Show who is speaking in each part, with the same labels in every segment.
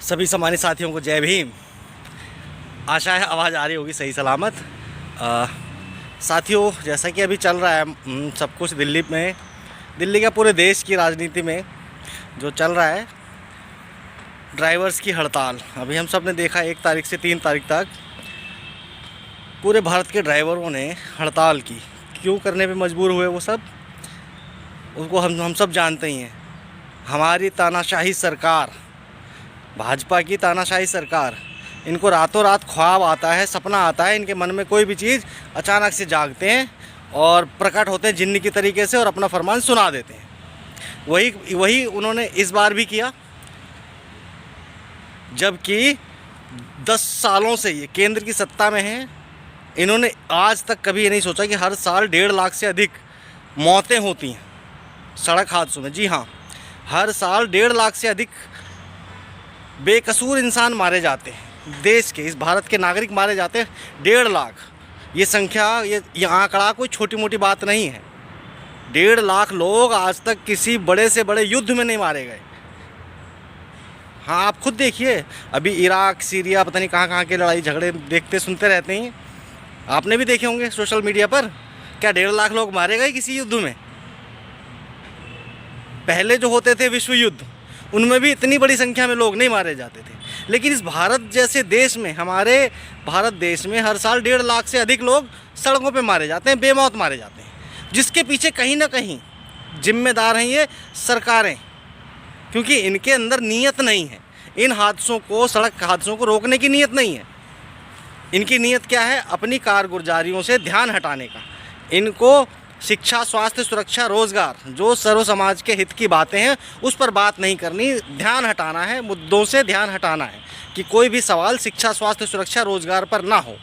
Speaker 1: सभी सम्मानित साथियों को जय भीम। आशा है आवाज़ आ रही होगी सही सलामत। साथियों, जैसा कि अभी चल रहा है सब कुछ दिल्ली में, दिल्ली का पूरे देश की राजनीति में जो चल रहा है, ड्राइवर्स की हड़ताल। अभी हम सब ने देखा 1 तारीख से 3 तारीख तक पूरे भारत के ड्राइवरों ने हड़ताल की। क्यों करने पे मजबूर हुए वो सब, उसको हम सब जानते ही हैं। हमारी तानाशाही सरकार, भाजपा की तानाशाही सरकार, इनको रातों रात ख्वाब आता है, सपना आता है, इनके मन में कोई भी चीज़ अचानक से जागते हैं और प्रकट होते हैं जिन्नी की तरीके से और अपना फरमान सुना देते हैं। वही उन्होंने इस बार भी किया, जबकि 10 सालों से ये केंद्र की सत्ता में है। इन्होंने आज तक कभी ये नहीं सोचा कि हर साल 1.5 लाख से अधिक मौतें होती हैं सड़क हादसों में। जी हाँ, हर साल 1.5 लाख से अधिक बेकसूर इंसान मारे जाते हैं। देश के, इस भारत के नागरिक मारे जाते हैं 1.5 लाख। ये संख्या, ये आंकड़ा कोई छोटी मोटी बात नहीं है। 1.5 लाख लोग आज तक किसी बड़े से बड़े युद्ध में नहीं मारे गए। हाँ, आप खुद देखिए, अभी इराक, सीरिया, पता नहीं कहाँ के लड़ाई झगड़े देखते सुनते रहते हैं। आपने भी देखे होंगे सोशल मीडिया पर। क्या 1.5 लाख लोग मारे गए किसी युद्ध में? पहले जो होते थे विश्व युद्ध, उनमें भी इतनी बड़ी संख्या में लोग नहीं मारे जाते थे। लेकिन इस भारत जैसे देश में, हमारे भारत देश में हर साल 1.5 लाख से अधिक लोग सड़कों पे मारे जाते हैं, बेमौत मारे जाते हैं, जिसके पीछे कहीं ना कहीं जिम्मेदार हैं ये सरकारें, क्योंकि इनके अंदर नीयत नहीं है। इन हादसों को, सड़क हादसों को रोकने की नीयत नहीं है। इनकी नीयत क्या है? अपनी कारगुजारियों से ध्यान हटाने का। इनको शिक्षा, स्वास्थ्य, सुरक्षा, रोज़गार, जो सर्व समाज के हित की बातें हैं, उस पर बात नहीं करनी, ध्यान हटाना है, मुद्दों से ध्यान हटाना है कि कोई भी सवाल शिक्षा, स्वास्थ्य, सुरक्षा, रोज़गार पर ना हो।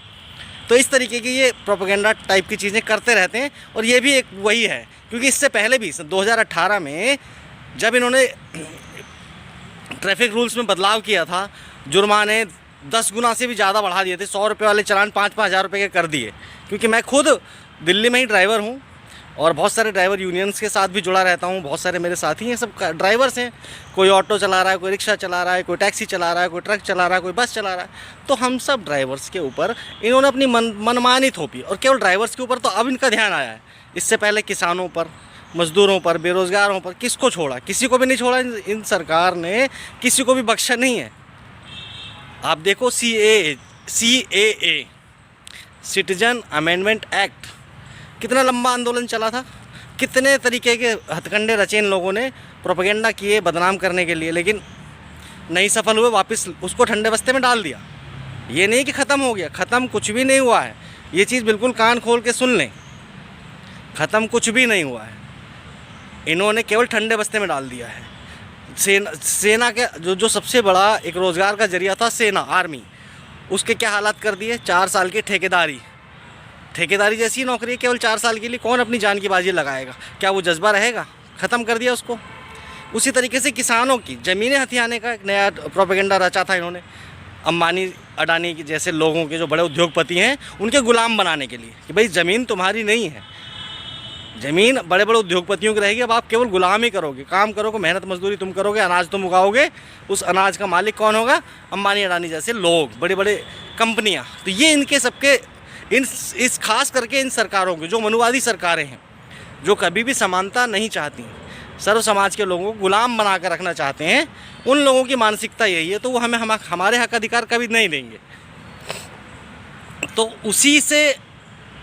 Speaker 1: तो इस तरीके की ये प्रोपेगेंडा टाइप की चीज़ें करते रहते हैं। और ये भी एक वही है, क्योंकि इससे पहले भी 2018 में जब इन्होंने ट्रैफिक रूल्स में बदलाव किया था, जुर्माने 10 गुना से भी ज़्यादा बढ़ा दिए थे। 100 रुपये वाले चालान 5-5 हज़ार रुपये के कर दिए। क्योंकि मैं खुद दिल्ली में ही ड्राइवर हूँ और बहुत सारे ड्राइवर यूनियंस के साथ भी जुड़ा रहता हूँ। बहुत सारे मेरे साथी हैं, सब ड्राइवर्स हैं। कोई ऑटो चला रहा है, कोई रिक्शा चला रहा है, कोई टैक्सी चला रहा है, कोई ट्रक चला रहा है, कोई बस चला रहा है। तो हम सब ड्राइवर्स के ऊपर इन्होंने अपनी मनमानी थोपी। और केवल ड्राइवर्स के ऊपर तो अब इनका ध्यान आया है। इससे पहले किसानों पर, मज़दूरों पर, बेरोज़गारों पर किसको छोड़ा? किसी को भी नहीं छोड़ा। इन सरकार ने किसी को भी बख्शा नहीं है। आप देखो CAA, सिटीजन अमेंडमेंट एक्ट, कितना लंबा आंदोलन चला था, कितने तरीके के हथकंडे रचे इन लोगों ने, प्रोपेगेंडा किए बदनाम करने के लिए, लेकिन नहीं सफल हुए। वापस उसको ठंडे बस्ते में डाल दिया। ये नहीं कि ख़त्म हो गया, ख़त्म कुछ भी नहीं हुआ है। ये चीज़ बिल्कुल कान खोल के सुन लें, ख़त्म कुछ भी नहीं हुआ है। इन्होंने केवल ठंडे बस्ते में डाल दिया है। सेना के जो सबसे बड़ा एक रोज़गार का जरिया था, सेना, आर्मी, उसके क्या हालात कर दिए। 4 साल की ठेकेदारी जैसी नौकरी है, केवल 4 साल के लिए कौन अपनी जान की बाजी लगाएगा? क्या वो जज्बा रहेगा? ख़त्म कर दिया उसको। उसी तरीके से किसानों की ज़मीनें हथियाने का एक नया प्रोपेगेंडा रचा था इन्होंने, अंबानी, अडानी जैसे लोगों के, जो बड़े उद्योगपति हैं, उनके गुलाम बनाने के लिए कि भाई ज़मीन तुम्हारी नहीं है, ज़मीन बड़े बड़े उद्योगपतियों की रहेगी। अब आप केवल गुलाम ही करोगे, काम करोगे, मेहनत मजदूरी तुम करोगे, अनाज तुम उगाओगे। उस अनाज का मालिक कौन होगा? अंबानी, अडानी जैसे लोग, बड़े बड़े कंपनियां। तो ये इनके सबके, इस खास करके इन सरकारों के, जो मनुवादी सरकारें हैं, जो कभी भी समानता नहीं चाहती, सर्व समाज के लोगों को गुलाम बना कर रखना चाहते हैं, उन लोगों की मानसिकता यही है। तो वो हमारे हक अधिकार कभी नहीं देंगे। तो उसी से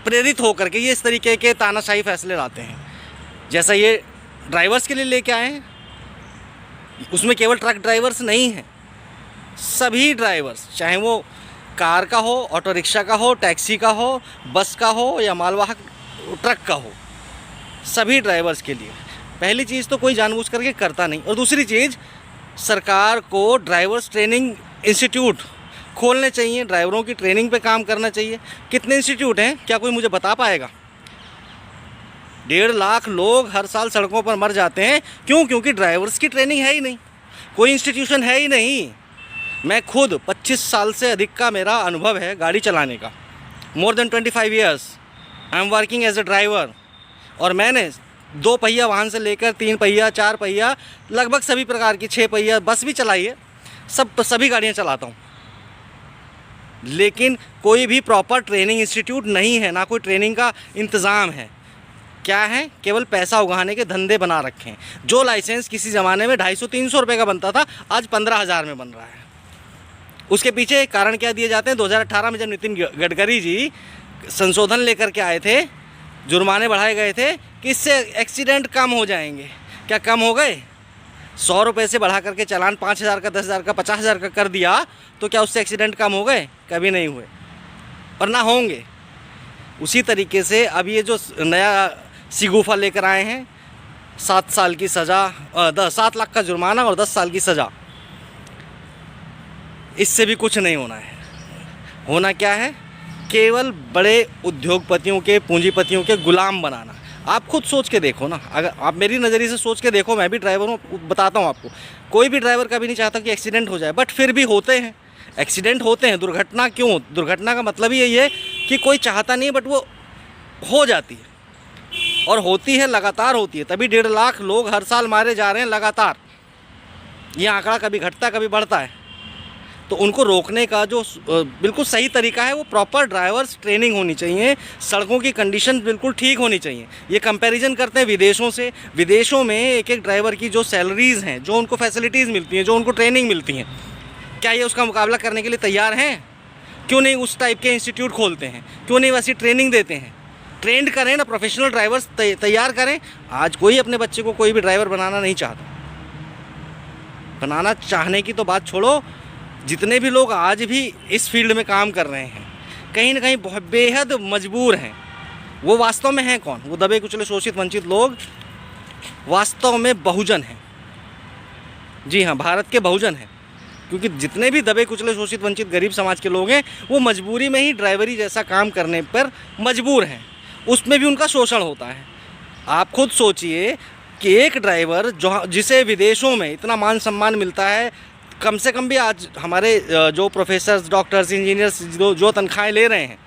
Speaker 1: प्रेरित होकर के ये इस तरीके के तानाशाही फैसले लाते हैं, जैसा ये ड्राइवर्स के लिए लेके आए हैं। उसमें केवल ट्रक ड्राइवर्स नहीं हैं, सभी ड्राइवर्स, चाहे वो कार का हो, ऑटो रिक्शा का हो, टैक्सी का हो, बस का हो या मालवाहक ट्रक का हो, सभी ड्राइवर्स के लिए। पहली चीज़ तो कोई जानबूझ करके करता नहीं। और दूसरी चीज़, सरकार को ड्राइवर्स ट्रेनिंग इंस्टीट्यूट खोलने चाहिए, ड्राइवरों की ट्रेनिंग पे काम करना चाहिए। कितने इंस्टीट्यूट हैं, क्या कोई मुझे बता पाएगा? 1.5 लाख लोग हर साल सड़कों पर मर जाते हैं। क्यों? क्योंकि ड्राइवर्स की ट्रेनिंग है ही नहीं, कोई इंस्टीट्यूशन है ही नहीं। मैं खुद 25 साल से अधिक का मेरा अनुभव है गाड़ी चलाने का, more than 25 years I am working as a driver. और मैंने 2 पहिया वाहन से लेकर 3 पहिया, 4 पहिया, लगभग सभी प्रकार की 6 पहिया बस भी चलाई है। सभी गाड़ियाँ चलाता हूँ, लेकिन कोई भी प्रॉपर ट्रेनिंग इंस्टीट्यूट नहीं है, ना कोई ट्रेनिंग का इंतज़ाम है। क्या है, केवल पैसा उगाने के धंधे बना रखे हैं। जो लाइसेंस किसी ज़माने में 250-300 रुपये का बनता था, आज 15,000 में बन रहा है। उसके पीछे कारण क्या दिए जाते हैं? 2018 में जब नितिन गडकरी जी संशोधन लेकर के आए थे, जुर्माने बढ़ाए गए थे कि इससे एक्सीडेंट कम हो जाएंगे। क्या कम हो गए? 100 रुपये से बढ़ा करके चालान 5,000 का, 10,000 का, 50,000 का कर दिया, तो क्या उससे एक्सीडेंट कम हो गए? कभी नहीं हुए और ना होंगे। उसी तरीके से अब ये जो नया सिगुफा लेकर आए हैं, 7 साल की सज़ा, 7 लाख का जुर्माना और 10 साल की सज़ा, इससे भी कुछ नहीं होना है। होना क्या है? केवल बड़े उद्योगपतियों के, पूंजीपतियों के गुलाम बनाना। आप खुद सोच के देखो ना, अगर आप मेरी नज़रिए से सोच के देखो, मैं भी ड्राइवर हूँ, बताता हूँ आपको। कोई भी ड्राइवर कभी नहीं चाहता कि एक्सीडेंट हो जाए, बट फिर भी होते हैं, एक्सीडेंट होते हैं। दुर्घटना क्यों? दुर्घटना का मतलब ही यही है कि कोई चाहता नहीं, बट वो हो जाती है और होती है, लगातार होती है। तभी 1.5 लाख लोग हर साल मारे जा रहे हैं लगातार। ये आंकड़ा कभी घटता कभी बढ़ता है। तो उनको रोकने का जो बिल्कुल सही तरीका है, वो प्रॉपर ड्राइवर्स ट्रेनिंग होनी चाहिए, सड़कों की कंडीशन बिल्कुल ठीक होनी चाहिए। ये कंपैरिजन करते हैं विदेशों से। विदेशों में एक एक ड्राइवर की जो सैलरीज़ हैं, जो उनको फैसिलिटीज़ मिलती हैं, जो उनको ट्रेनिंग मिलती हैं, क्या ये उसका मुकाबला करने के लिए तैयार हैं? क्यों नहीं उस टाइप के इंस्टीट्यूट खोलते हैं? क्यों नहीं वैसी ट्रेनिंग देते हैं? ट्रेंड करें ना, प्रोफेशनल ड्राइवर्स तैयार करें। आज कोई अपने बच्चे को कोई भी ड्राइवर बनाना नहीं चाहता। बनाना चाहने की तो बात छोड़ो, जितने भी लोग आज भी इस फील्ड में काम कर रहे हैं, कहीं ना कहीं बहुत बेहद मजबूर हैं। वो वास्तव में हैं कौन? वो दबे कुचले, शोषित, वंचित लोग वास्तव में बहुजन हैं। जी हाँ, भारत के बहुजन हैं। क्योंकि जितने भी दबे कुचले, शोषित, वंचित, गरीब समाज के लोग हैं, वो मजबूरी में ही ड्राइवरी जैसा काम करने पर मजबूर हैं। उसमें भी उनका शोषण होता है। आप खुद सोचिए कि एक ड्राइवर जिसे विदेशों में इतना मान सम्मान मिलता है, कम से कम भी आज हमारे जो प्रोफेसर्स, डॉक्टर्स, इंजीनियर्स जो तनख्वाहें ले रहे हैं,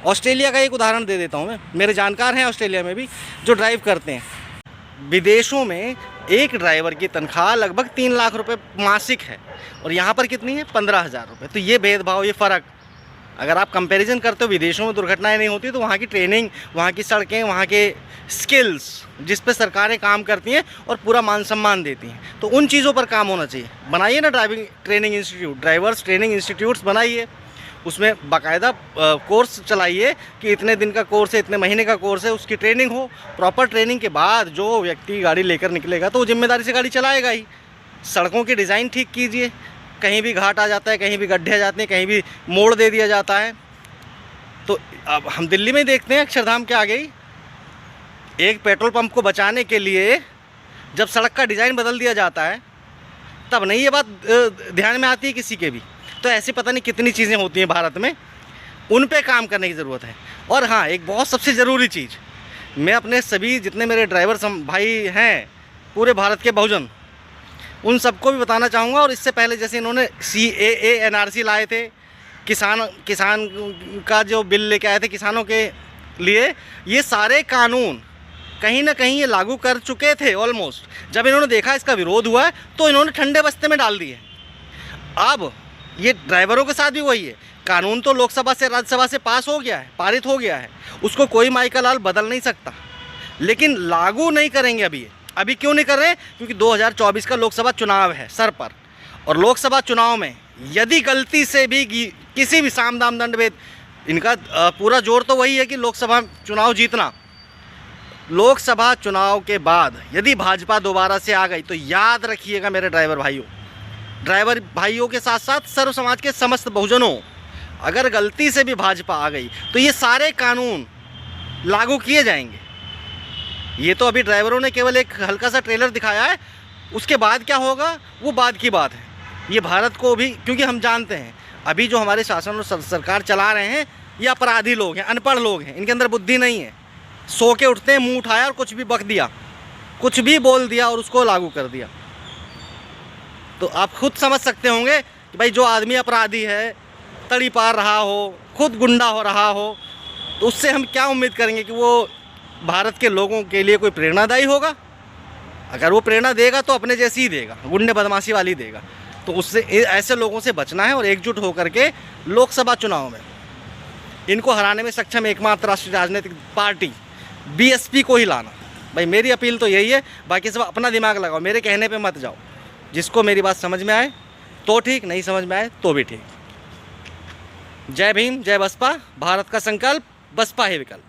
Speaker 1: ऑस्ट्रेलिया का एक उदाहरण दे देता हूँ मैं। मेरे जानकार हैं ऑस्ट्रेलिया में भी जो ड्राइव करते हैं। विदेशों में एक ड्राइवर की तनख्वाह लगभग 3 लाख रुपए मासिक है और यहाँ पर कितनी है? 15,000 रुपये। तो ये भेदभाव, ये फ़र्क अगर आप कंपैरिजन करते हो, विदेशों में दुर्घटनाएं नहीं होती, तो वहाँ की ट्रेनिंग, वहाँ की सड़कें, वहाँ के स्किल्स जिस पे सरकारें काम करती हैं और पूरा मान सम्मान देती हैं, तो उन चीज़ों पर काम होना चाहिए। बनाइए ना driving training institute, drivers training institutes बनाइए। उसमें बाकायदा कोर्स चलाइए कि इतने दिन का कोर्स है, इतने महीने का कोर्स है, उसकी ट्रेनिंग हो। प्रॉपर ट्रेनिंग के बाद जो व्यक्ति गाड़ी लेकर निकलेगा तो वो जिम्मेदारी से गाड़ी चलाएगा ही। सड़कों की डिज़ाइन ठीक कीजिए। कहीं भी घाट आ जाता है, कहीं भी गड्ढे आ जाते हैं, कहीं भी मोड़ दे दिया जाता है। तो अब हम दिल्ली में देखते हैं, अक्षरधाम के आगे ही एक पेट्रोल पंप को बचाने के लिए जब सड़क का डिज़ाइन बदल दिया जाता है, तब नहीं ये बात ध्यान में आती है किसी के भी। तो ऐसी पता नहीं कितनी चीज़ें होती हैं भारत में, उन पे काम करने की ज़रूरत है। और हाँ, एक बहुत सबसे ज़रूरी चीज़, मैं अपने सभी जितने मेरे ड्राइवर भाई हैं, पूरे भारत के बहुजन, उन सबको भी बताना चाहूँगा। और इससे पहले जैसे इन्होंने CAA NRC लाए थे, किसान का जो बिल लेके आए थे किसानों के लिए, ये सारे कानून कहीं ना कहीं ये लागू कर चुके थे ऑलमोस्ट। जब इन्होंने देखा इसका विरोध हुआ है तो इन्होंने ठंडे बस्ते में डाल दिए। अब ये ड्राइवरों के साथ भी वही है। कानून तो लोकसभा से, राज्यसभा से पास हो गया है, पारित हो गया है, उसको कोई माइका लाल बदल नहीं सकता, लेकिन लागू नहीं करेंगे अभी क्यों नहीं कर रहे? क्योंकि 2024 का लोकसभा चुनाव है सर पर, और लोकसभा चुनाव में यदि गलती से भी किसी भी साम दाम दंड भेद, इनका पूरा जोर तो वही है कि लोकसभा चुनाव जीतना। लोकसभा चुनाव के बाद यदि भाजपा दोबारा से आ गई तो याद रखिएगा मेरे ड्राइवर भाइयों के साथ साथ सर्व समाज के समस्त बहुजनों, अगर गलती से भी भाजपा आ गई तो ये सारे कानून लागू किए जाएंगे। ये तो अभी ड्राइवरों ने केवल एक हल्का सा ट्रेलर दिखाया है, उसके बाद क्या होगा वो बाद की बात है। ये भारत को भी, क्योंकि हम जानते हैं अभी जो हमारे शासन और सरकार चला रहे हैं ये अपराधी लोग हैं, अनपढ़ लोग हैं, इनके अंदर बुद्धि नहीं है। सो के उठते हैं, मुंह उठाया और कुछ भी बक दिया, कुछ भी बोल दिया और उसको लागू कर दिया। तो आप खुद समझ सकते होंगे कि भाई जो आदमी अपराधी है, तड़ी पार रहा हो, खुद गुंडा हो रहा हो, तो उससे हम क्या उम्मीद करेंगे कि वो भारत के लोगों के लिए कोई प्रेरणादायी होगा? अगर वो प्रेरणा देगा तो अपने जैसी ही देगा, गुंडे बदमाशी वाली देगा। तो उससे ऐसे लोगों से बचना है और एकजुट होकर के लोकसभा चुनाव में इनको हराने में सक्षम एकमात्र राष्ट्रीय राजनीतिक पार्टी बीएसपी को ही लाना। भाई मेरी अपील तो यही है, बाकी सब अपना दिमाग लगाओ, मेरे कहने पे मत जाओ। जिसको मेरी बात समझ में आए तो ठीक, नहीं समझ में आए तो भी ठीक। जय भीम, जय बसपा, भारत का संकल्प, बसपा ही विकल्प।